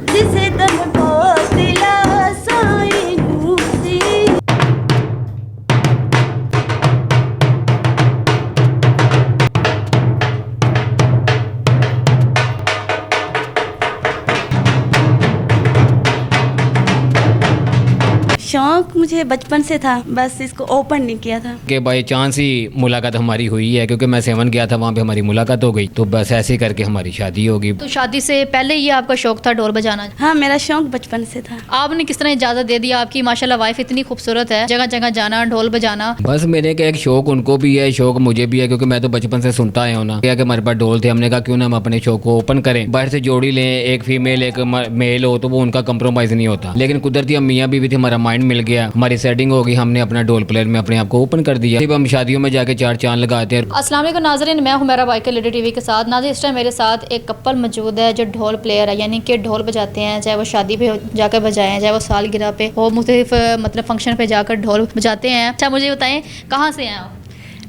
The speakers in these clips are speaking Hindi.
जिसे दम को दिला सोई नूसी। शौक मुझे बचपन से था, बस इसको ओपन नहीं किया था कि बाई चांस ही मुलाकात हमारी हुई है, क्योंकि मैं 7 गया था, वहाँ पे हमारी मुलाकात हो गई, तो बस ऐसे करके हमारी शादी होगी। तो शादी से पहले ये आपका शौक था ढोल बजाना? हाँ, मेरा शौक बचपन से था। आपने किस तरह इजाज़त दे दी? आपकी माशाल्लाह वाइफ इतनी खूबसूरत है, जगह जगह जाना, ढोल बजाना। बस मेरे का एक शौक उनको भी है, शौक मुझे भी है, क्योंकि मैं तो बचपन से सुनता आया हूँ ना कि हमारे पास ढोल थे। हमने कहा क्यों ना हम अपने शौक को ओपन करें, बाहर से जोड़ी लें, एक फीमेल एक मेल हो तो वो उनका कंप्रोमाइज़ नहीं होता। लेकिन कुदरती हम मियाँ बीवी थे, हमारा माइंड मिल गया, हमारी सेटिंग हो गई, हमने अपना ढोल प्लेयर में अपने आप को ओपन कर दिया। जब हम शादियों में जाके 4 चांद लगाते हैं। अस्सलाम वालेकुम नाज़रीन, मैं हुमैरा बाइकर लेडी टीवी के साथ। नाज़रीन, इस टाइम मेरे साथ एक कपल मौजूद है जो ढोल प्लेयर है, यानी कि ढोल बजाते हैं, चाहे वो शादी पे जाकर बजाएं, चाहे वो सालगिरह पे हो, मुख्तलिफ मतलब फंक्शन पे जाकर ढोल बजाते हैं। अच्छा, मुझे बताएं कहाँ से हैं आप?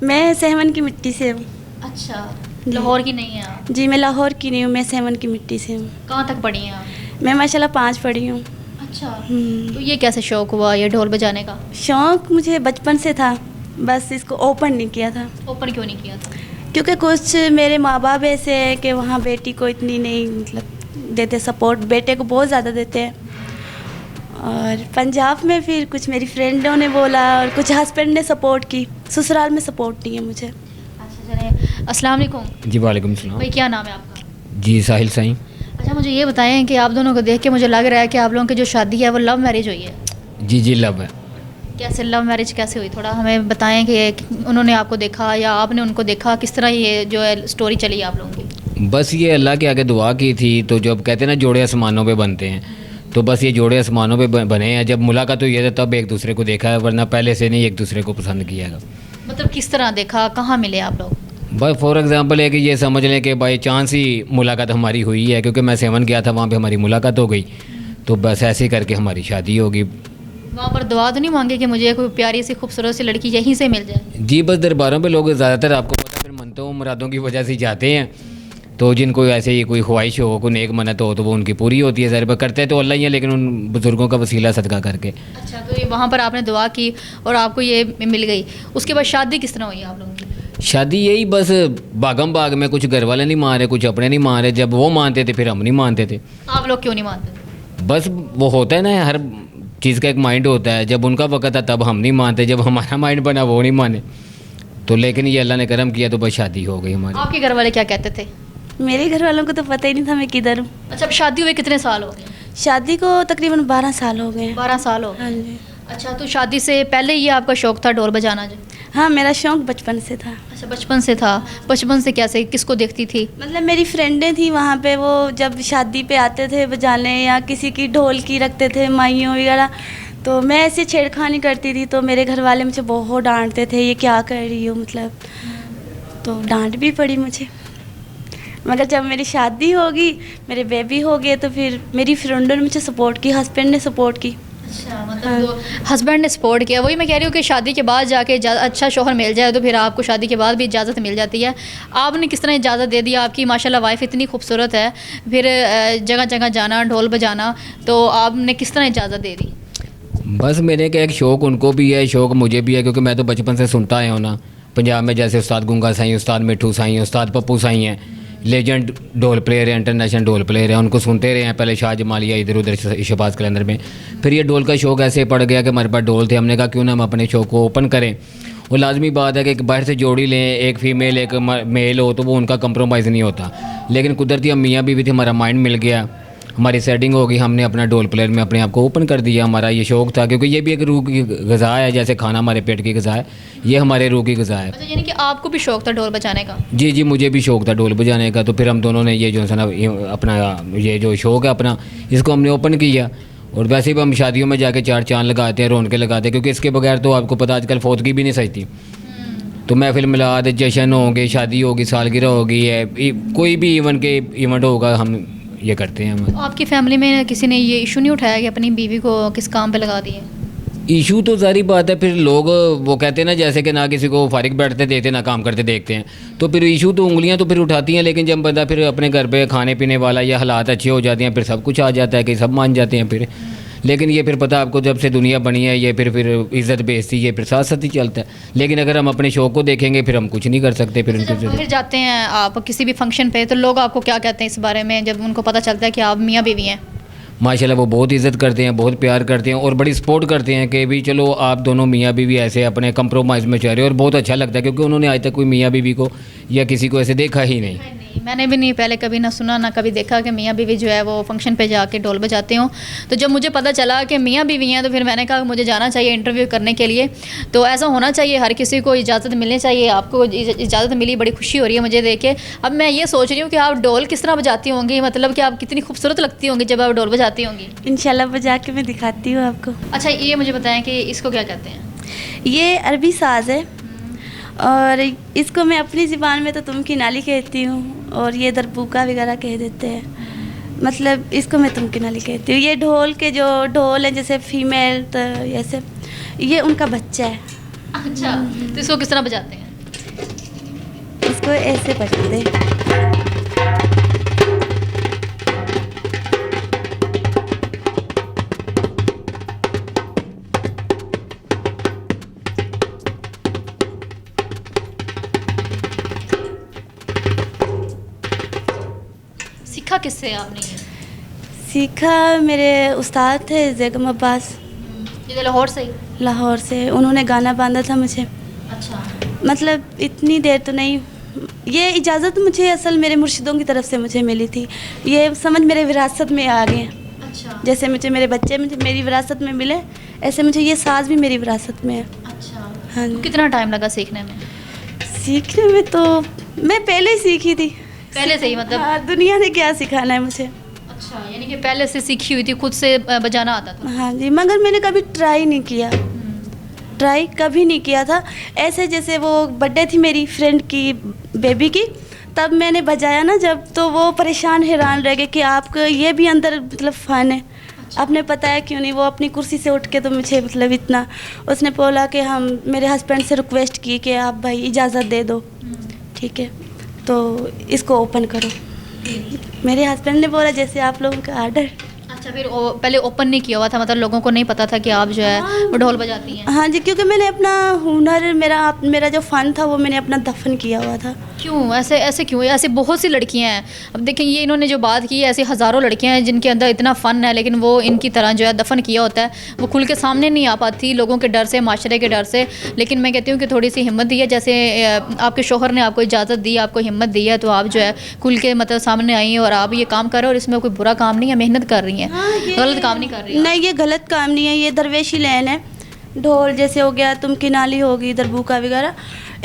मैं सेवन की मिट्टी से हूँ। अच्छा, लाहौर की नहीं है आप? जी, मैं लाहौर की नहीं हूँ, मैं सेवन की मिट्टी से हूँ। कहाँ तक पढ़ी हैं आप? मैं माशाल्लाह 5 पढ़ी हूँ। अच्छा, तो ये कैसे शौक हुआ ये ढोल बजाने का? शौक मुझे बचपन से था, बस इसको ओपन नहीं किया था। ओपन क्यों नहीं किया था? क्योंकि कुछ मेरे माँ बाप ऐसे हैं कि वहाँ बेटी को इतनी नहीं मतलब देते सपोर्ट, बेटे को बहुत ज़्यादा देते हैं। और पंजाब में फिर कुछ मेरी फ्रेंडों ने बोला और कुछ हस्बैंड ने सपोर्ट की, ससुराल में सपोर्ट नहीं है मुझे। अच्छा, चलिए। अस्सलाम वालेकुम। जी वालेकुम सलाम। भाई, क्या नाम है आपका? जी साहिल साईं। अच्छा, मुझे ये बताएं कि आप दोनों को देख के मुझे लग रहा है कि आप लोगों की जो शादी है वो लव मैरिज हुई है। जी जी लव है। कैसे लव मैरिज कैसे हुई, थोड़ा हमें बताएं कि उन्होंने आपको देखा या आपने उनको देखा, किस तरह ये जो है स्टोरी चली आप लोगों की? बस ये अल्लाह के आगे दुआ की थी, तो जब कहते हैं ना जोड़े आसमानों पे बनते हैं, तो बस ये जोड़े आसमानों पे बने हैं। जब मुलाकात हुई है तब एक दूसरे को देखा है, वरना पहले से नहीं एक दूसरे को पसंद किया है। मतलब किस तरह देखा, कहाँ मिले आप लोग? बस फॉर एग्ज़ाम्पल है कि ये समझ लें कि बाई चांस ही मुलाकात हमारी हुई है, क्योंकि मैं 7 गया था, वहाँ पे हमारी मुलाकात हो गई, तो बस ऐसे करके हमारी शादी होगी। वहाँ पर दुआ तो नहीं मांगे कि मुझे कोई प्यारी सी खूबसूरत सी लड़की यहीं से मिल जाए? जी, बस दरबारों पे लोग ज़्यादातर आपको पता फिर मनतों मुरादों की वजह से जाते हैं, तो जिनको ऐसे ही कोई ख्वाहिश हो, कोई नेक मन्नत हो, तो वो उनकी पूरी होती है। ज़ाहिर करते तो अल्लाह ही है, लेकिन उन बुज़ुर्गों का वसीला सदका करके। अच्छा, तो ये वहाँ पर आपने दुआ की और आपको ये मिल गई, उसके बाद शादी किस तरह हुई आप लोगों की? शादी यही बस भागम भाग में, कुछ घर वाले नहीं मान रहे, कुछ अपने नहीं मान रहे। जब वो मानते थे फिर हम नहीं मानते थे। आप लोग क्यों नहीं मानते? बस वो होता है ना, हर चीज़ का एक माइंड होता है। जब उनका वक़्त था तब हम नहीं मानते, जब हमारा माइंड बना वो नहीं माने, तो लेकिन ये अल्लाह ने करम किया तो बस शादी हो गई हमारी। आपके घर वाले क्या कहते थे? मेरे घर वालों को तो पता ही नहीं था मैं किधर हूँ। अच्छा, अब शादी हुए कितने साल हो गए? शादी को तकरीबन 12 साल हो गए हैं। 12 साल हो गए। हाँ जी। अच्छा, तो शादी से पहले ये आपका शौक था ढोल बजाना जो? हाँ, मेरा शौक बचपन से था। अच्छा, बचपन से था। बचपन से कैसे, किसको देखती थी? मतलब मेरी फ्रेंडें थी वहाँ पे, वो जब शादी पे आते थे बजाने या किसी की ढोल की रखते थे माइयों वगैरह, तो मैं ऐसे छेड़खानी करती थी, तो मेरे घर वाले मुझे बहुत डांटते थे, ये क्या कर रही हो मतलब, तो डांट भी पड़ी मुझे। मगर जब मेरी शादी होगी, मेरे बेबी हो गए, तो फिर मेरी फ्रेंडों ने मुझे सपोर्ट की, हस्बैंड ने सपोर्ट की। अच्छा, मतलब तो हस्बैंड ने सपोर्ट किया। वही मैं कह रही हूँ कि शादी के बाद जाके अच्छा शौहर मिल जाए तो फिर आपको शादी के बाद भी इजाज़त मिल जाती है। आपने किस तरह इजाज़त दे दी? आपकी माशाल्लाह वाइफ इतनी खूबसूरत है, फिर जगह जगह जाना, ढोल बजाना, तो आपने किस तरह इजाज़त दे दी? बस मेरे का एक शौक उनको भी है, शौक मुझे भी है, क्योंकि मैं तो बचपन से सुनता आया हूँ ना। पंजाब में जैसे उस्ताद गुंगा साईं, उस्ताद मिठू साईं, उस्ताद पप्पू साईं हैं, लेजेंड ढोल प्लेयर है, इंटरनेशनल ढोल प्लेयर है, उनको सुनते रहे हैं। पहले शाह जमालिया इधर उधर शहबाज कलंदर में, फिर ये ढोल का शौक ऐसे पड़ गया कि हमारे पास ढोल थे। हमने कहा क्यों ना हम अपने शौक को ओपन करें। वो लाजमी बात है कि बाहर से जोड़ी लें, एक फीमेल एक मेल हो, तो वो उनका कंप्रोमाइज़ नहीं होता। लेकिन कुदरती हम मियाँ बीवी थे, हमारा माइंड मिल गया, हमारी सेटिंग हो गई, हमने अपना ढोल प्लेयर में अपने आप को ओपन कर दिया। हमारा ये शौक था, क्योंकि ये भी एक रूह की ग़िज़ा है, जैसे खाना हमारे पेट की ग़िज़ा है, ये हमारे रूह की ग़िज़ा है। अच्छा, यानी कि आपको भी शौक था ढोल बजाने का? जी जी, मुझे भी शौक था ढोल बजाने का, तो फिर हम दोनों ने ये जो है ना अपना ये जो शौक है अपना, इसको हमने ओपन किया। और वैसे भी हम शादियों में जाके 4 चांद लगाते हैं, रौनकें लगाते हैं, क्योंकि इसके बगैर तो आपको पता आजकल फौतगी भी नहीं सजती। तो महफिल मिलाद, जश्न होंगे, शादी होगी, सालगिरह होगी, है कोई भी इवेंट होगा, हम ये करते हैं। हम आपकी फैमिली में किसी ने ये इशू नहीं उठाया कि अपनी बीवी को किस काम पे लगा दिए? इशू तो सारी बात है, फिर लोग वो कहते हैं ना जैसे कि ना किसी को फारिग बैठते देखते ना काम करते देखते हैं, तो फिर इशू तो उंगलियां तो फिर उठाती हैं, लेकिन जब बंदा फिर अपने घर पे खाने पीने वाला या हालात अच्छे हो जाते हैं फिर सब कुछ आ जाता है कि सब मान जाते हैं फिर। लेकिन ये फिर पता आपको जब से दुनिया बनी है ये फिर इज़्ज़त बेइज्जती ये फिर साथ साथ ही चलता है। लेकिन अगर हम अपने शौक़ को देखेंगे फिर हम कुछ नहीं कर सकते फिर उनके जब बाहर जाते हैं आप किसी भी फंक्शन पे, तो लोग आपको क्या कहते हैं इस बारे में जब उनको पता चलता है कि आप मियाँ बीवी हैं? माशाल्लाह वो बहुत इज़्ज़त करते हैं, बहुत प्यार करते हैं और बड़ी सपोर्ट करते हैं कि भी चलो आप दोनों मियाँ बीवी ऐसे अपने कंप्रोमाइज़ में चल रहे हो, और बहुत अच्छा लगता है क्योंकि उन्होंने आज तक कोई मियाँ बीवी को या किसी को ऐसे देखा ही नहीं। नहीं, मैंने भी नहीं पहले कभी ना सुना ना कभी देखा कि मियाँ बीवी जो है वो फंक्शन पे जाके ढोल बजाते हों। तो जब मुझे पता चला कि मियाँ बीवी हैं तो फिर मैंने कहा मुझे जाना चाहिए इंटरव्यू करने के लिए। तो ऐसा होना चाहिए, हर किसी को इजाज़त मिलनी चाहिए। आपको इजाज़त मिली, बड़ी खुशी हो रही है मुझे देख के। अब मैं ये सोच रही हूँ कि आप ढोल किस तरह बजाती होंगी, मतलब कि आप कितनी खूबसूरत लगती होंगी जब आप ढोल बजाती होंगी। इंशाल्लाह बजा के मैं दिखाती हूँ आपको। अच्छा ये मुझे बताएं कि इसको क्या कहते हैं? ये अरबी साज है और इसको मैं अपनी ज़बान में तो तुम की नाली कहती हूँ, और ये दरबूका वगैरह कह देते हैं। मतलब इसको मैं तुम की नाली कहती हूँ। ये ढोल के जो ढोल है जैसे फीमेल तो ऐसे, ये उनका बच्चा है। अच्छा, तो इसको किस तरह बजाते हैं? इसको ऐसे बजाते हैं। सीखा किससे आपने ये? सीखा मेरे उस्ताद थे ज़ैगम अब्बास, ये लाहौर से ही? लाहौर से। उन्होंने गाना बांधा था मुझे। अच्छा, मतलब इतनी देर तो नहीं, ये इजाज़त मुझे असल मेरे मुर्शिदों की तरफ से मुझे मिली थी। ये समझ मेरे विरासत में आ गए। अच्छा, जैसे मुझे मेरे बच्चे मुझे मेरी विरासत में मिले, ऐसे मुझे ये साज भी मेरी विरासत में है। अच्छा। हाँ तो जी। कितना टाइम लगा सीखने में? सीखने में तो मैं पहले ही सीखी थी। पहले से ही मतलब? हाँ, दुनिया ने क्या सिखाना है मुझे। अच्छा, यानी कि पहले से सीखी हुई थी, खुद से बजाना आता था? हाँ जी, मगर मैंने कभी ट्राई नहीं किया, ट्राई कभी नहीं किया था। ऐसे जैसे वो बर्थडे थी मेरी फ्रेंड की बेबी की, तब मैंने बजाया ना जब, तो वो परेशान हैरान रह गए कि आपको ये भी अंदर मतलब फ़न है। आपने पता है क्यों नहीं? वो अपनी कुर्सी से उठ के तो मुझे मतलब इतना, उसने बोला कि हम मेरे हस्बैंड से रिक्वेस्ट की कि आप भाई इजाज़त दे दो, ठीक है तो इसको ओपन करो। मेरे हस्बैंड ने बोला जैसे आप लोगों का आर्डर। अच्छा, फिर पहले ओपन नहीं किया हुआ था, मतलब लोगों को नहीं पता था कि आप जो है वो ढोल बजाती हैं? हाँ जी, क्योंकि मैंने अपना हुनर, मेरा जो फ़न था वो मैंने अपना दफन किया हुआ था। क्यों ऐसे क्यों? ऐसे बहुत सी लड़कियां हैं। अब देखें, ये इन्होंने जो बात की है, ऐसी हज़ारों लड़कियां हैं जिनके अंदर इतना फ़न है, लेकिन वो इनकी तरह जो है दफन किया होता है, वो खुल के सामने नहीं आ पाती लोगों के डर से, माशरे के डर से। लेकिन मैं कहती हूँ कि थोड़ी सी हिम्मत दी है, जैसे आपके शोहर ने आपको इजाज़त दी, आपको हिम्मत दी है, तो आप जो है खुल के मतलब सामने आई हैं और आप ये काम कर रहे हो, और इसमें कोई बुरा काम नहीं है, मेहनत कर रही हैं। गलत काम नहीं कर रही हैं। नहीं, ये गलत काम नहीं है, ये दरवेशी लैन है। ढोल जैसे हो गया, तुम की नाली होगी, दरबूका वगैरह,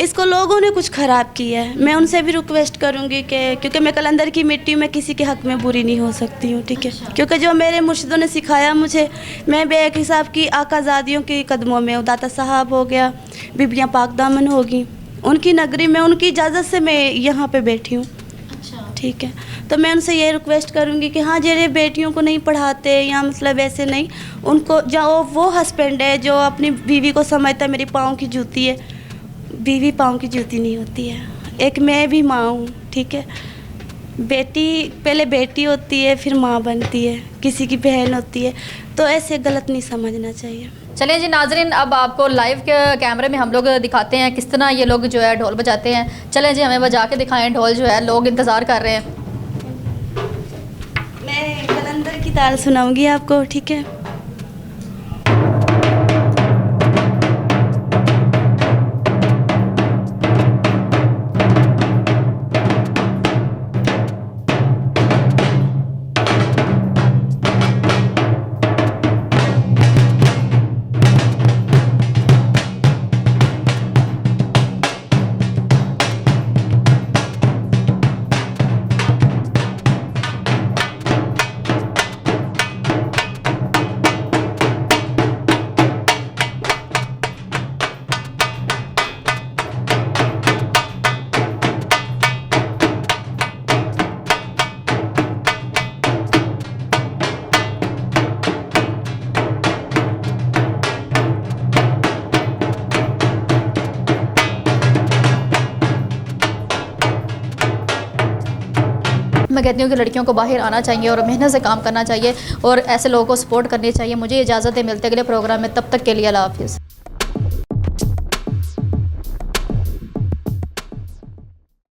इसको लोगों ने कुछ ख़राब किया है। मैं उनसे भी रिक्वेस्ट करूंगी कि क्योंकि मैं कलंदर की मिट्टी में किसी के हक़ में बुरी नहीं हो सकती हूँ, ठीक है। क्योंकि जो मेरे मुर्शिदों ने सिखाया मुझे, मैं बेक हिसाब की आकाज़ादियों के कदमों में, दाता साहब हो गया, बीबियाँ पाक दामन होगी, उनकी नगरी में उनकी इजाज़त से मैं यहाँ पे बैठी हूँ, ठीक है। तो मैं उनसे ये रिक्वेस्ट करूँगी कि हाँ, जेरे बेटियों को नहीं पढ़ाते या मतलब ऐसे नहीं, उनको जो वो हस्बैंड है जो अपनी बीवी को समझता है मेरी पाँव की जूती है, बीवी पाँव की जूती नहीं होती है। एक मैं भी माँ हूँ, ठीक है। बेटी पहले बेटी होती है, फिर माँ बनती है, किसी की बहन होती है, तो ऐसे गलत नहीं समझना चाहिए। चलिए जी नाजरीन, अब आपको लाइव के कैमरे में हम लोग दिखाते हैं किस तरह ये लोग जो है ढोल बजाते हैं। चलें जी, हमें बजा के दिखाएं ढोल, जो है लोग इंतज़ार कर रहे हैं। मैं कलंदर की ताल सुनाऊंगी आपको, ठीक है। मैं कहती हूँ कि लड़कियों को बाहर आना चाहिए और मेहनत से काम करना चाहिए और ऐसे लोगों को सपोर्ट करनी चाहिए। मुझे इजाज़त है, मिलते अगले प्रोग्राम में, तब तक के लिए अल्लाह हाफिज़।